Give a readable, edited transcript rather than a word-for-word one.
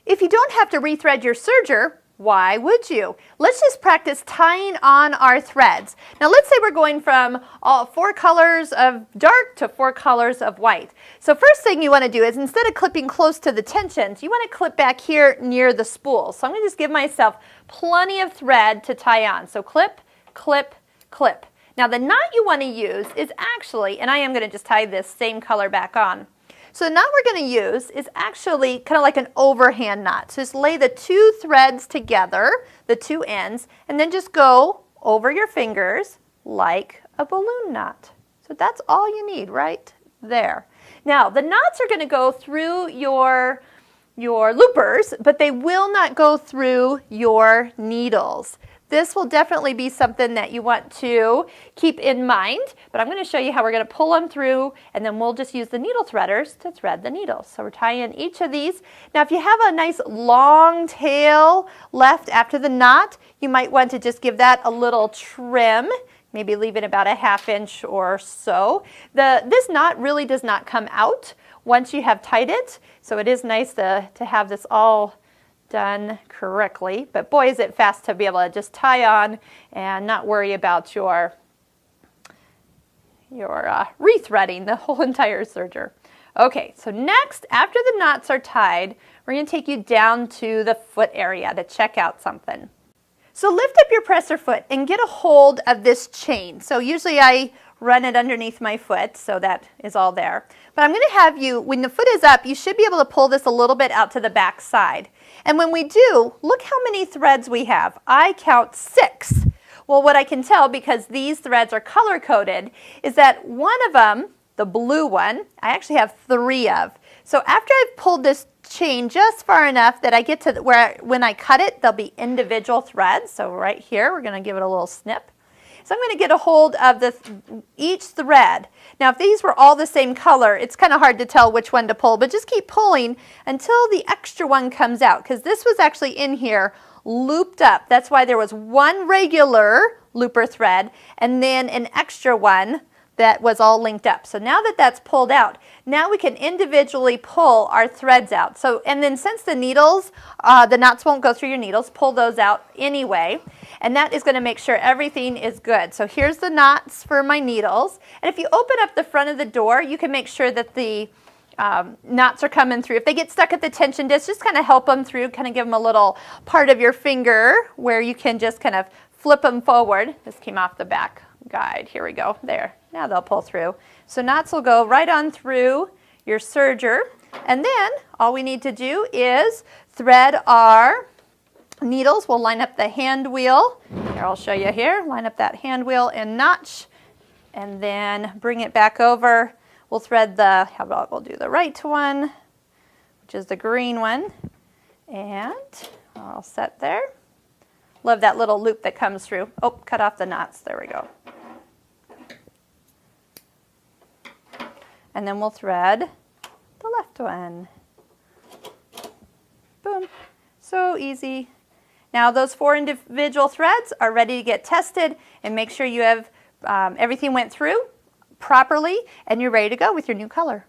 If you don't have to rethread your serger, why would you? Let's just practice tying on our threads. Now let's say we're going from all 4 colors of dark to 4 colors of white. So first thing you want to do is, instead of clipping close to the tensions, you want to clip back here near the spool. So I'm going to just give myself plenty of thread to tie on. So clip, clip, clip. Now the knot you want to use is actually, and I am going to just tie this same color back on. So the knot we're going to use is actually kind of like an overhand knot. So just lay the 2 threads together, the 2 ends, and then just go over your fingers like a balloon knot. So that's all you need right there. Now the knots are going to go through your loopers, but they will not go through your needles. This will definitely be something that you want to keep in mind, but I'm going to show you how we're going to pull them through, and then we'll just use the needle threaders to thread the needles. So we're tying each of these. Now if you have a nice long tail left after the knot, you might want to just give that a little trim, maybe leave it about a 1/2 inch or so. This knot really does not come out once you have tied it, so it is nice to have this all done correctly, but boy is it fast to be able to just tie on and not worry about your rethreading the whole entire serger. Okay, so next, after the knots are tied, we're going to take you down to the foot area to check out something. So lift up your presser foot and get a hold of this chain. So usually I run it underneath my foot, so that is all there. But I'm going to have you, when the foot is up, you should be able to pull this a little bit out to the back side. And when we do, look how many threads we have. I count 6. Well, what I can tell, because these threads are color-coded, is that one of them, the blue one, I actually have 3 of. So after I've pulled this chain just far enough that I get to where when I cut it, there'll be individual threads. So right here, we're going to give it a little snip. So I'm going to get a hold of each thread. Now if these were all the same color, it's kind of hard to tell which one to pull, but just keep pulling until the extra one comes out, because this was actually in here looped up. That's why there was 1 regular looper thread and then an extra one that was all linked up. So now that that's pulled out, now we can individually pull our threads out. So, and then since the needles, the knots won't go through your needles, pull those out anyway. And that is going to make sure everything is good. So here's the knots for my needles. And if you open up the front of the door, you can make sure that the knots are coming through. If they get stuck at the tension disc, just kind of help them through, kind of give them a little part of your finger where you can just kind of flip them forward. This came off the back guide. Here we go. There. Now they'll pull through. So knots will go right on through your serger. And then all we need to do is thread our needles. We'll line up the hand wheel. Here, I'll show you here. Line up that hand wheel and notch, and then bring it back over. We'll thread how about we'll do the right one, which is the green one. And all set there. Love that little loop that comes through. Oh, cut off the knots. There we go. And then we'll thread the left one. Boom. So easy. Now those 4 individual threads are ready to get tested, and make sure you have everything went through properly and you're ready to go with your new color.